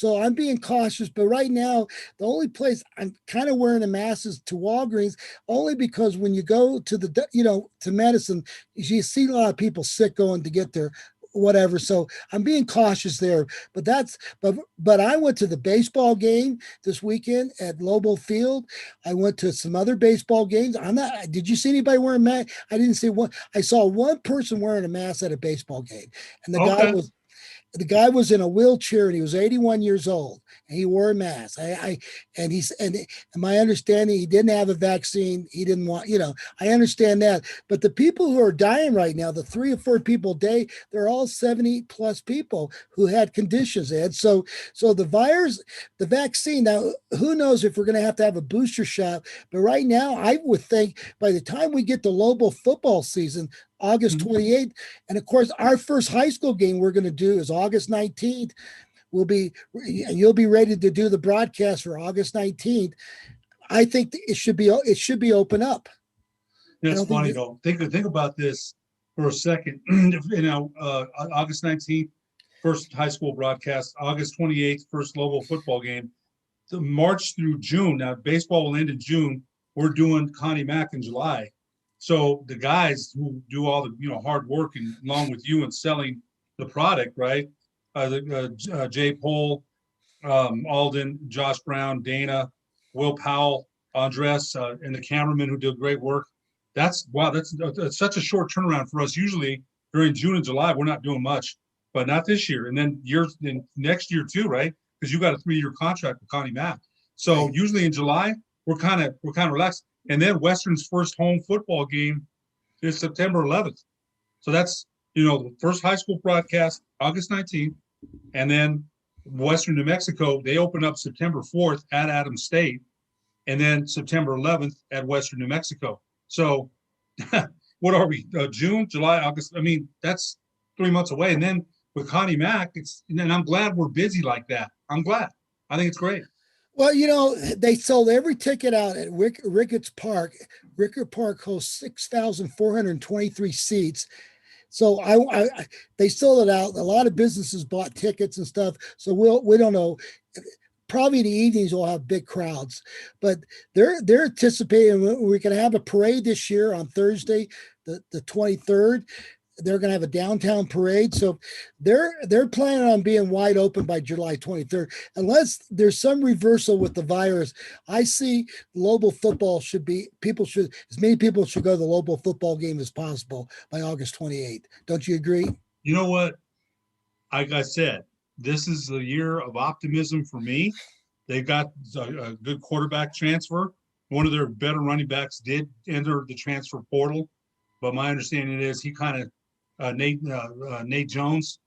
I'm being cautious. But right now, the only place I'm kind of wearing a mask is to Walgreens, only because when you go to to medicine, you see a lot of people sick going to get their whatever. So I'm being cautious there, but I went to the baseball game this weekend at Lobo Field. I went to some other baseball games. Did you see anybody wearing a mask? I didn't see one. I saw one person wearing a mask at a baseball game, and the guy was in a wheelchair and he was 81 years old and he wore a mask. And my understanding, he didn't have a vaccine. He didn't want, I understand that. But the people who are dying right now, the 3 or 4 people a day, they're all 70 plus people who had conditions, Ed. So the virus, the vaccine, now who knows if we're going to have a booster shot. But right now, I would think by the time we get to Lobo football season, August 28th. And of course, our first high school game we're going to do is August 19th. You'll be ready to do the broadcast for August 19th. I think it should be open up. I It's don't think funny that, though. Think about this for a second. August 19th, first high school broadcast. August 28th, first Lobo football game. The March through June. Now baseball will end in June. We're doing Connie Mack in July. So the guys who do all the hard work and along with you and selling the product, right? Jay Pohl, Alden, Josh Brown, Dana, Will Powell, Andres, and the cameraman who did great work. That's wow. That's such a short turnaround for us. Usually during June and July, we're not doing much, but not this year. And then next year too, right? Because you got a 3-year contract with Connie Mack. So right. usually in July, we're kind of relaxed. And then Western's first home football game is September 11th. So that's the first high school broadcast, August 19th, and then Western New Mexico, they open up September 4th at Adams State, and then September 11th at Western New Mexico. So what are we? June, July, August? I mean, that's 3 months away. And then with Connie Mack, and I'm glad we're busy like that. I'm glad. I think it's great. Well, they sold every ticket out at Ricketts Park. Rickett Park hosts 6,423 seats. So they sold it out. A lot of businesses bought tickets and stuff. So we don't know. Probably the evenings will have big crowds, but they're anticipating we can have a parade this year on Thursday, the 23rd. They're going to have a downtown parade, so they're planning on being wide open by July 23rd, unless there's some reversal with the virus. I see Lobo football as many people should go to the Lobo football game as possible by August 28th. Don't you agree? You know what? Like I said, this is the year of optimism for me. They've got a good quarterback transfer. One of their better running backs did enter the transfer portal, but my understanding is he kind of Nate Jones,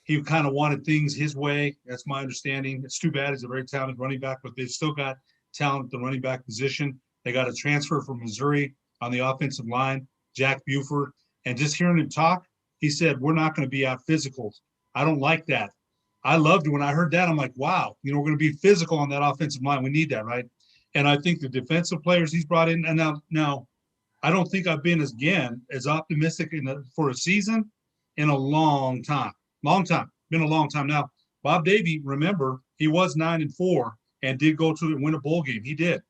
he kind of wanted things his way. That's my understanding. It's too bad. He's a very talented running back, but they've still got talent at the running back position. They got a transfer from Missouri on the offensive line, Jack Buford. And just hearing him talk, he said, we're not going to be out physical. I don't like that. I loved it when I heard that. I'm like, wow, we're going to be physical on that offensive line. We need that, right? And I think the defensive players he's brought in, and now I don't think I've been as optimistic for a season in a long time. Been a long time now. Bob Davie, remember, he was 9-4 and did go to win a bowl game. He did,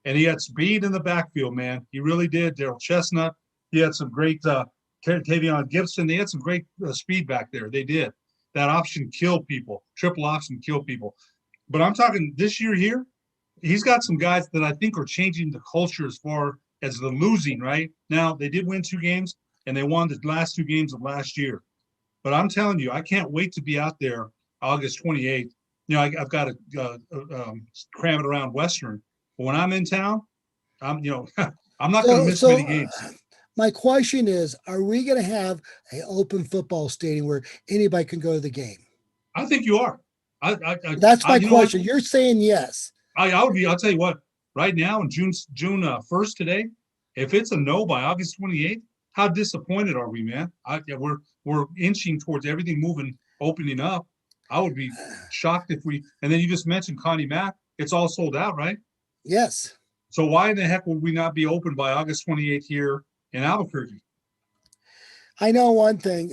and he had speed in the backfield, man. He really did. Daryl Chestnut, he had some great Tavion Gibson. They had some great speed back there. They did. That option killed people. Triple option killed people. But I'm talking this year here. He's got some guys that I think are changing the culture as far as the losing, right? Now, they did win 2 games, and they won the last 2 games of last year. But I'm telling you, I can't wait to be out there August 28th. I've got to cram it around Western. But when I'm in town, I'm not going to miss many games. My question is, are we going to have an open football stadium where anybody can go to the game? I think you are. That's my question. You're saying yes. I would be. I'll tell you what. Right now, in June 1st today, if it's a no by August 28th, how disappointed are we, man? We're inching towards everything opening up. I would be shocked if we. And then you just mentioned Connie Mack. It's all sold out, right? Yes. So why in the heck would we not be open by August 28th here in Albuquerque? I know one thing.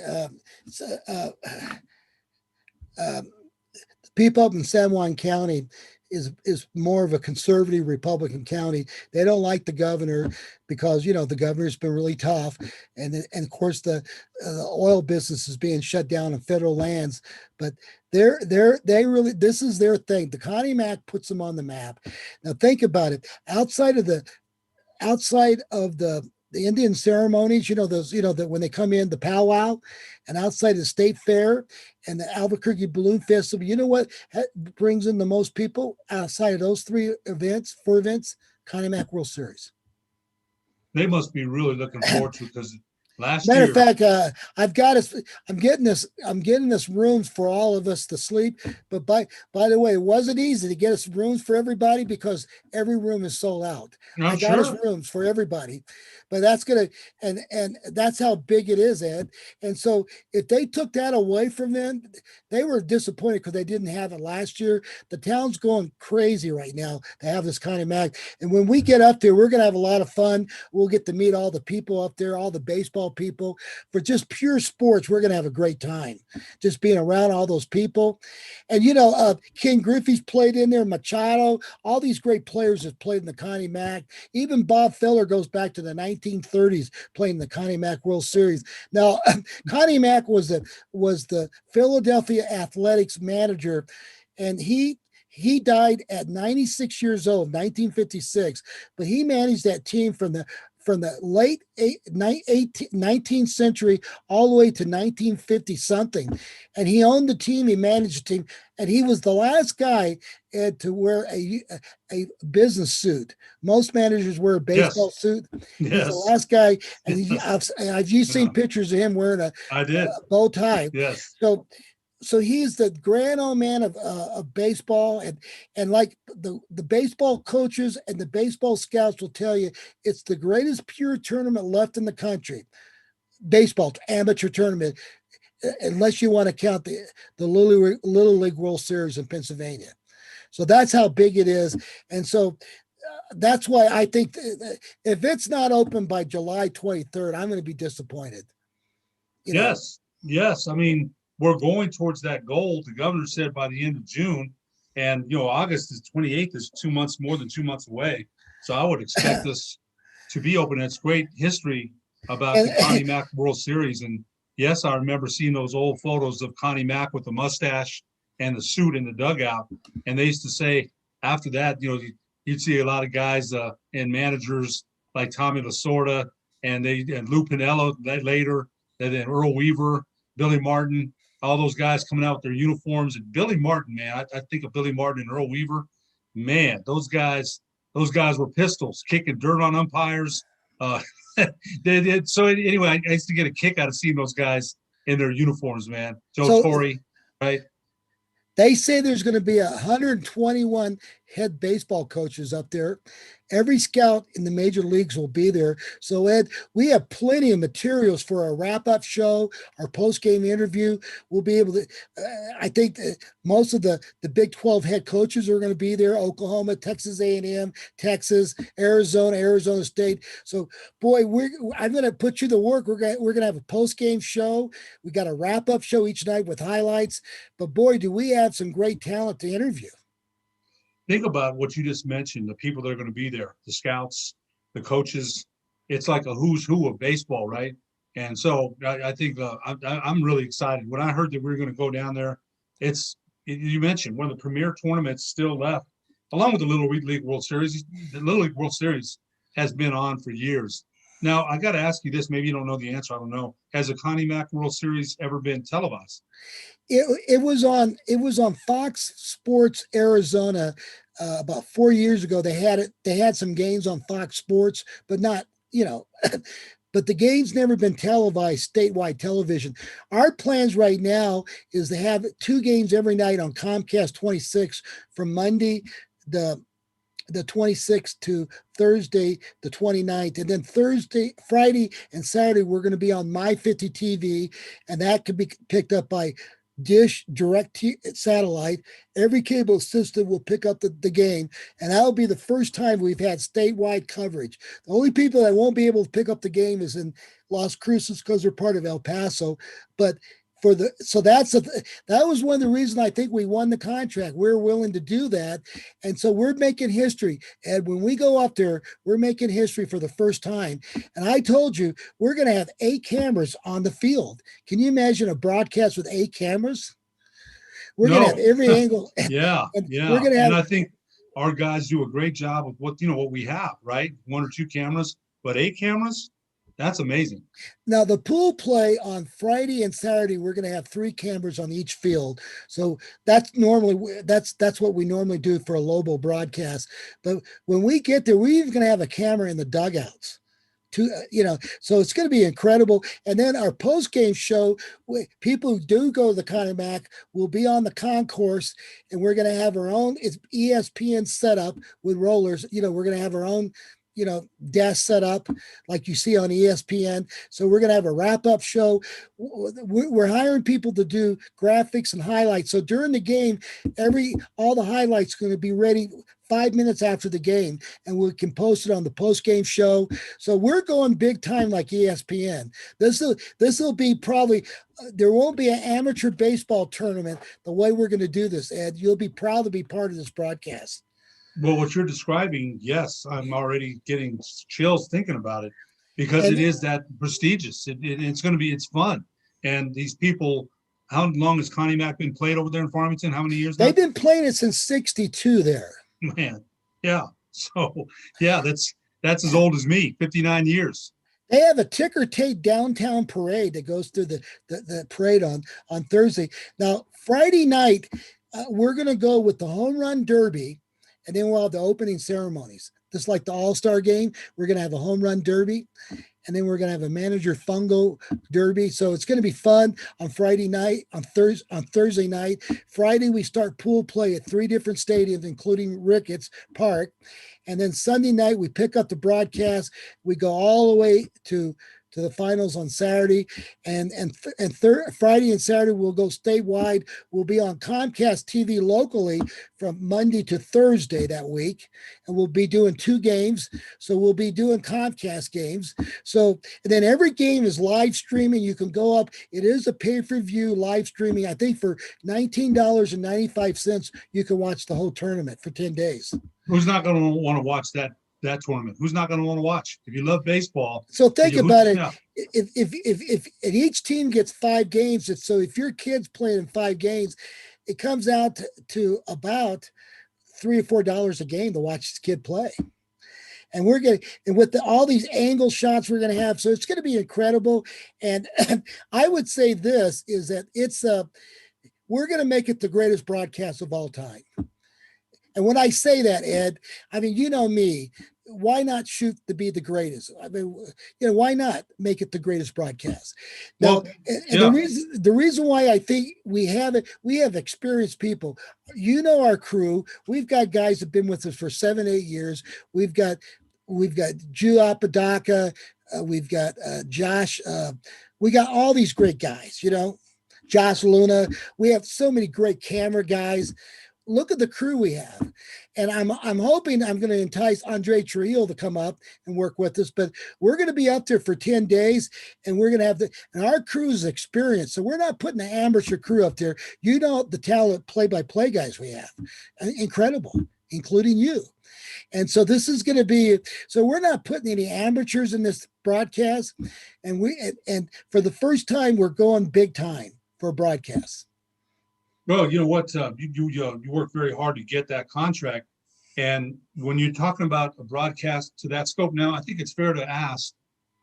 People up in San Juan County is more of a conservative Republican county. They don't like the governor because the governor's been really tough, and of course the oil business is being shut down on federal lands. But they really, this is their thing. The Connie Mack puts them on the map. Now think about it. Outside of the Indian ceremonies, that when they come in, the powwow, and outside the state fair and the Albuquerque Balloon Festival, you know what brings in the most people outside of those 4 events? Connie Mack World Series. They must be really looking forward to it because last Matter year. of fact, I'm getting this rooms for all of us to sleep. But by the way, it wasn't easy to get us rooms for everybody because every room is sold out. I got us rooms for everybody. but that's gonna and that's how big it is, Ed. And so if they took that away from them, they were disappointed because they didn't have it last year. The town's going crazy right now to have this Connie Mack. And when we get up there, we're gonna have a lot of fun. We'll get to meet all the people up there, all the baseball people. For just pure sports, we're gonna have a great time just being around all those people. And Ken Griffey's played in there, Machado, all these great players have played in the Connie Mack. Even Bob Feller goes back to the 1930s playing the Connie Mack World Series. Now, Connie Mack was the Philadelphia Athletics manager, and he died at 96 years old, 1956, but he managed that team from the late 19th century all the way to 1950 something. And he owned the team, he managed the team, and he was the last guy to wear a business suit. Most managers wear a baseball suit. He's the last guy. And I've seen pictures of him wearing a bow tie. Yes. So he's the grand old man of baseball, and like the baseball coaches and the baseball scouts will tell you, it's the greatest pure tournament left in the country. Baseball amateur tournament, unless you want to count the Little League World Series in Pennsylvania. So that's how big it is, and so that's why I think if it's not open by July 23rd, I'm going to be disappointed. Yes. I mean, we're going towards that goal. The governor said by the end of June, and August is 28th is 2 months, more than 2 months away. So I would expect this to be open. It's great history about the Connie Mack World Series. And yes, I remember seeing those old photos of Connie Mack with the mustache and the suit in the dugout. And they used to say after that, you'd see a lot of guys and managers like Tommy Lasorda and Lou Piniella later, and then Earl Weaver, Billy Martin, all those guys coming out with their uniforms. And Billy Martin, man, I think of Billy Martin and Earl Weaver. Man, those guys were pistols, kicking dirt on umpires. They did. So anyway, I used to get a kick out of seeing those guys in their uniforms, man. Joe Torre, right? They say there's going to be 121 head baseball coaches up there. Every scout in the major leagues will be there. So, Ed, we have plenty of materials for our wrap-up show, our post-game interview. We'll be able to I think most of the Big 12 head coaches are going to be there: Oklahoma, Texas A&M, Texas, Arizona State. So, boy, I'm going to put you to work. We're going to have a post-game show. We got a wrap-up show each night with highlights. But, boy, do we have some great talent to interview. Think about what you just mentioned, the people that are going to be there, the scouts, the coaches. It's like a who's who of baseball, right? And so I think I'm really excited. When I heard that we were going to go down there, you mentioned one of the premier tournaments still left, along with the Little League World Series. The Little League World Series has been on for years. Now, I got to ask you this. Maybe you don't know the answer. I don't know. Has the Connie Mack World Series ever been televised? It was on Fox Sports Arizona about 4 years ago. They had some games on Fox Sports, but not, but the game's never been televised statewide television. Our plans right now is to have 2 games every night on Comcast 26 from Monday the 26th to Thursday the 29th, and then Friday and Saturday we're going to be on My 50 TV, and that could be picked up by Dish, satellite. Every cable system will pick up the game, and that'll be the first time we've had statewide coverage. The only people that won't be able to pick up the game is in Las Cruces because they're part of El Paso, but that was one of the reasons I think we won the contract. We're willing to do that. And so we're making history. And when we go up there, we're making history for the first time. And I told you, we're going to have 8 cameras on the field. Can you imagine a broadcast with 8 cameras? We're going to have every angle. Yeah. We're going to have, and I think our guys do a great job with what we have, right? 1 or 2 cameras, but 8 cameras. That's amazing. Now, the pool play on Friday and Saturday, we're going to have 3 cameras on each field. So that's what we normally do for a Lobo broadcast. But when we get there, we're even going to have a camera in the dugouts. So it's going to be incredible. And then our post-game show, people who do go to the Connie Mack will be on the concourse, and we're going to have our own ESPN setup with rollers. We're going to have our own desk set up like you see on ESPN. So we're going to have a wrap-up show. We're hiring people to do graphics and highlights. So during the game, all the highlights going to be ready 5 minutes after the game, and we can post it on the post-game show. So we're going big time like ESPN. This will be probably there won't be an amateur baseball tournament the way we're going to do this, Ed. You'll be proud to be part of this broadcast. Well, what you're describing, yes, I'm already getting chills thinking about it because it is that prestigious. It's fun. And these people, how long has Connie Mack been played over there in Farmington? How many years now? They've been playing it since '62 there. Man, yeah. So, yeah, that's as old as me, 59 years. They have a ticker tape downtown parade that goes through the parade on Thursday. Now, Friday night, we're going to go with the home run derby, and then we'll have the opening ceremonies. Just like the All-Star game, we're going to have a home run derby, and then we're going to have a manager fungo derby. So it's going to be fun on Friday night, on Thursday night. Friday, we start pool play at 3 different stadiums, including Ricketts Park. And then Sunday night, we pick up the broadcast. We go all the way to the finals on Saturday, and Friday and Saturday we'll go statewide. We'll be on Comcast TV locally from Monday to Thursday that week, and we'll be doing 2 games. So we'll be doing Comcast games. So and then every game is live streaming. You can go up. It is a pay-per-view live streaming. I think for $19.95 you can watch the whole tournament for 10 days. Who's not going to want to watch that tournament? Who's not going to want to watch? If you love baseball. So think about it. Yeah. If each team gets 5 games, so if your kid's playing in 5 games, it comes out to about $3 or $4 a game to watch his kid play. And we're going to, and with all these angle shots we're going to have, so it's going to be incredible. And I would say this is that we're going to make it the greatest broadcast of all time. And when I say that, Ed, I mean, you know me, why not shoot to be the greatest? I mean, why not make it the greatest broadcast? Now, the reason why I think we have experienced people. Our crew. We've got guys that have been with us for 7-8 years. We've got Drew Apodaca. We've got Josh. We got all these great guys, Josh Luna. We have so many great camera guys. Look at the crew we have. And I'm hoping I'm going to entice Andre Trujillo to come up and work with us, but we're going to be up there for 10 days and we're going to have and our crew is experienced. So we're not putting an amateur crew up there. The talent play-by-play guys we have. Incredible, including you. And so this is going to be, so we're not putting any amateurs in this broadcast. And for the first time, we're going big time for broadcasts. Well, you know what? You worked very hard to get that contract. And when you're talking about a broadcast to that scope now, I think it's fair to ask,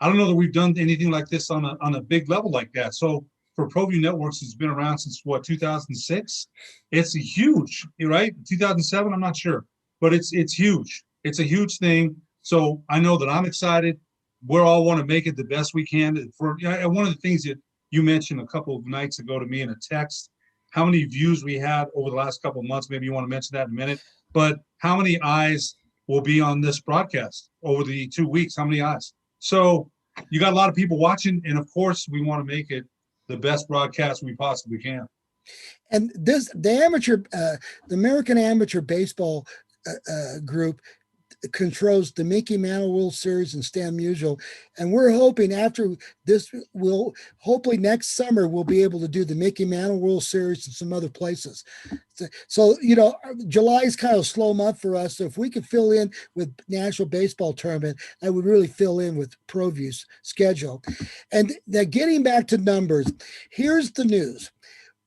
I don't know that we've done anything like this on a big level like that. So for ProView Networks, it's been around since 2006. It's huge, right? 2007, I'm not sure, but it's huge. It's a huge thing. So I know that I'm excited. We all want to make it the best we can. One of the things that you mentioned a couple of nights ago to me in a text, how many views we had over the last couple of months. Maybe you want to mention that in a minute, but how many eyes will be on this broadcast over the 2 weeks? How many eyes? So you got a lot of people watching, and of course we want to make it the best broadcast we possibly can. And the American Amateur Baseball group controls the Mickey Mantle World Series and Stan Musial, and we're hoping after this, hopefully next summer we'll be able to do the Mickey Mantle World Series and some other places. So July is kind of a slow month for us. So if we could fill in with National Baseball Tournament, I would really fill in with ProView's schedule. And getting back to numbers, here's the news.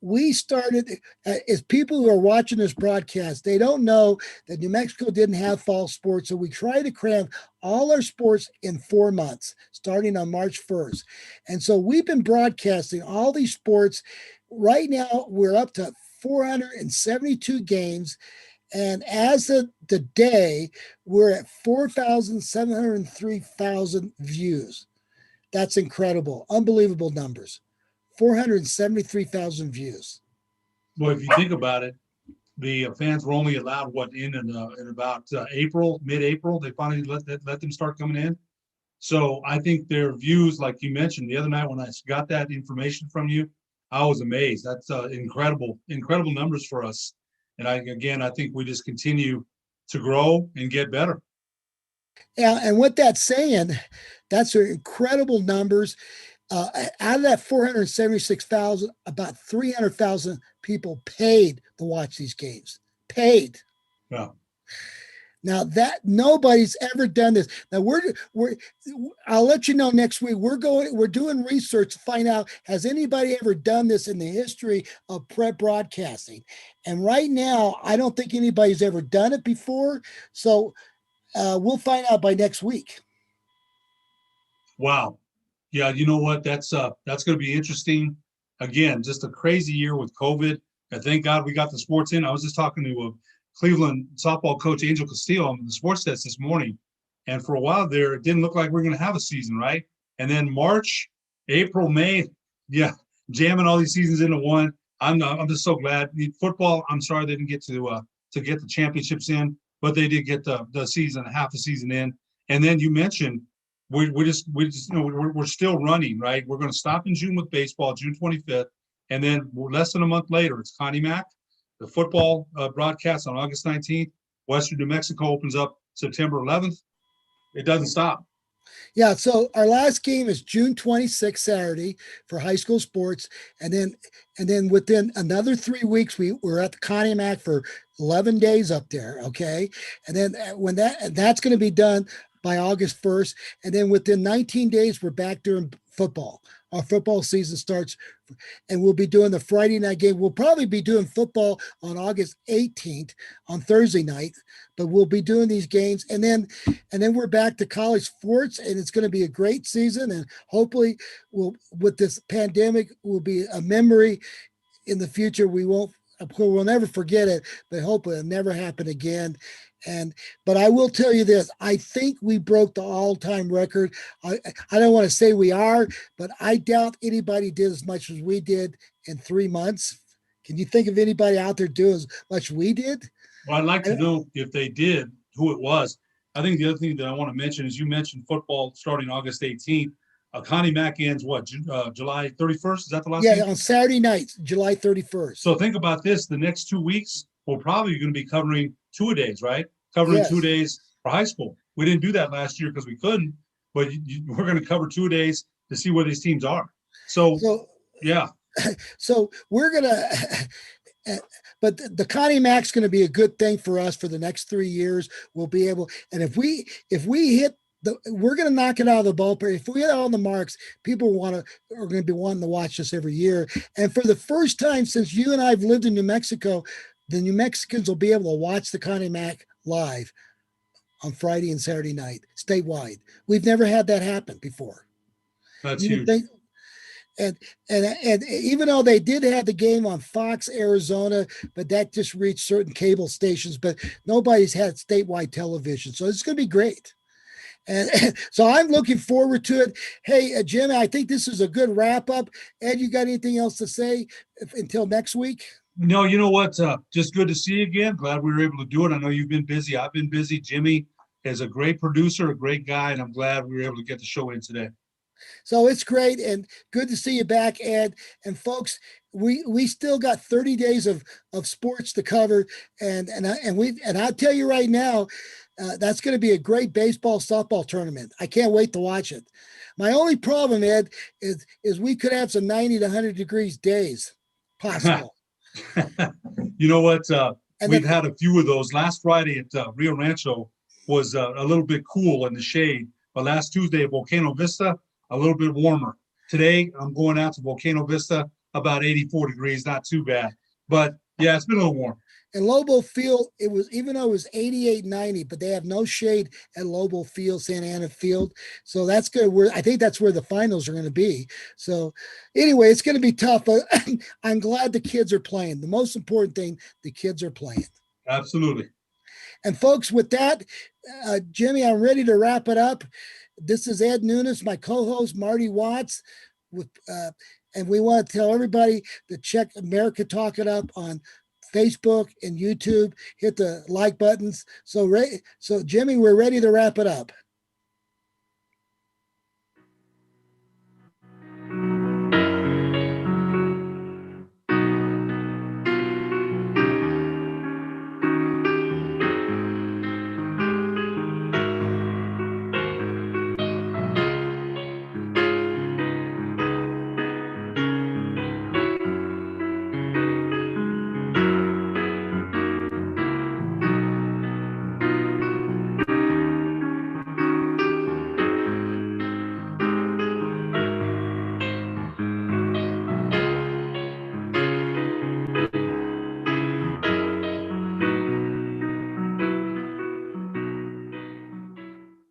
We started, as people who are watching this broadcast, they don't know that New Mexico didn't have fall sports. So we tried to cram all our sports in 4 months, starting on March 1st. And so we've been broadcasting all these sports. Right now, we're up to 472 games. And as of today, we're at 4,703,000 views. That's incredible. Unbelievable numbers. 473,000 views. Well, if you think about it, the fans were only allowed in about April, mid-April. They finally let them start coming in. So I think their views, like you mentioned the other night when I got that information from you, I was amazed. That's incredible numbers for us. And I think we just continue to grow and get better. Yeah, and what that's saying, that's incredible numbers. Out of that 476,000, about 300,000 people paid to watch these games. Paid. Yeah. Now that nobody's ever done this. Now we're I'll let you know next week. We're doing research to find out, has anybody ever done this in the history of prep broadcasting? And right now, I don't think anybody's ever done it before. So we'll find out by next week. Wow. Yeah, you know what? That's going to be interesting. Again, just a crazy year with COVID. And thank God we got the sports in. I was just talking to a Cleveland softball coach, Angel Castillo, on the sports desk this morning. And for a while there, it didn't look like we are going to have a season, right? And then March, April, May, yeah, jamming all these seasons into one. I'm just so glad. Football, I'm sorry they didn't get to get the championships in, but they did get the season, half a season in. And then you mentioned we're still running, right? We're going to stop in June with baseball, June 25th, and then less than a month later, it's Connie Mack. The football broadcast on August 19th. Western New Mexico opens up September 11th. It doesn't stop. Yeah, so our last game is June 26th, Saturday, for high school sports, and then within another 3 weeks, we're at the Connie Mack for 11 days up there. Okay, and then that's going to be done by August 1st, and then within 19 days, we're back doing football. Our football season starts, and we'll be doing the Friday night game. We'll probably be doing football on August 18th on Thursday night, but we'll be doing these games, and then we're back to college sports, and it's going to be a great season. And hopefully, with this pandemic, will be a memory in the future. We'll never forget it, but hopefully it'll never happen again. But I will tell you this, I think we broke the all-time record. I don't want to say we are, but I doubt anybody did as much as we did in 3 months. Can you think of anybody out there doing as much as we did? Well, I'd like to know if they did, who it was. I think the other thing that I want to mention is you mentioned football starting August 18th. Connie Mack ends what, July 31st? Is that the last game? Yeah, on Saturday night, July 31st. So think about this. The next 2 weeks, we're probably going to be covering two-a-days, right? Covering 2 days for high school. We didn't do that last year because we couldn't, but we're going to cover 2 days to see where these teams are. So yeah. So we're going to but the Connie Mack's going to be a good thing for us for the next 3 years. We'll be able, and if we hit we're going to knock it out of the ballpark. If we hit all the marks, people are going to be wanting to watch us every year. And for the first time since you and I have lived in New Mexico, the New Mexicans will be able to watch the Connie Mack live on Friday and Saturday night, statewide. We've never had that happen before. That's huge. And even though they did have the game on Fox, Arizona, but that just reached certain cable stations, but nobody's had statewide television. So it's going to be great. And so I'm looking forward to it. Hey, Jim, I think this is a good wrap up. Ed, you got anything else to say until next week? No, you know what? Just good to see you again. Glad we were able to do it. I know you've been busy. I've been busy. Jimmy is a great producer, a great guy, and I'm glad we were able to get the show in today. So it's great and good to see you back, Ed. And folks, we still got 30 days of sports to cover, and I'll tell you right now, that's going to be a great baseball softball tournament. I can't wait to watch it. My only problem, Ed, is we could have some 90 to 100 degrees days possible. You know what? We've had a few of those. Last Friday at Rio Rancho was a little bit cool in the shade, but last Tuesday at Volcano Vista, a little bit warmer. Today, I'm going out to Volcano Vista, about 84 degrees, not too bad. But yeah, it's been a little warm. In Lobo Field, it was, even though it was 88, 90, but they have no shade at Lobo Field, Santa Ana Field. So that's good. I think that's where the finals are going to be. So anyway, it's going to be tough. But I'm glad the kids are playing. The most important thing, the kids are playing. Absolutely. And folks, with that, Jimmy, I'm ready to wrap it up. This is Ed Nunes, my co-host, Marty Watts, and we want to tell everybody to check America Talk It Up on Facebook and YouTube. Hit the like buttons. So Jimmy, we're ready to wrap it up.